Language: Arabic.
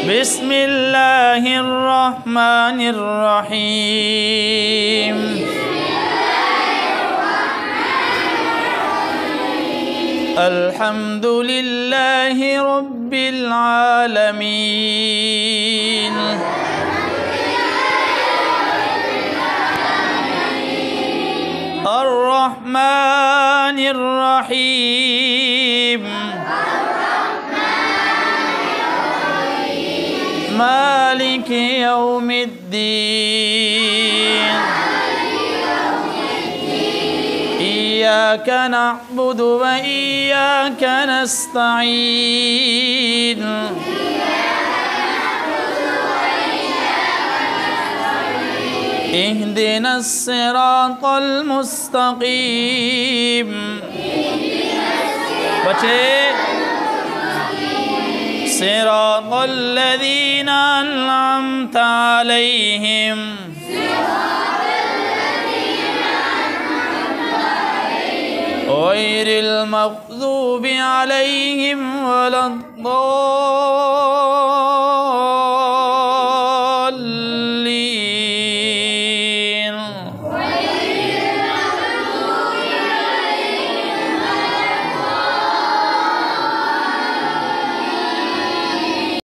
بسم الله الرحمن الرحيم الحمد لله رب العالمين الرحمن الرحيم مالك يوم الدين إياك نعبد وإياك نستعين اهدنا الصراط المستقيم صراط الذين أنعمت عليهم غير المغضوب عليهم ولا الضالين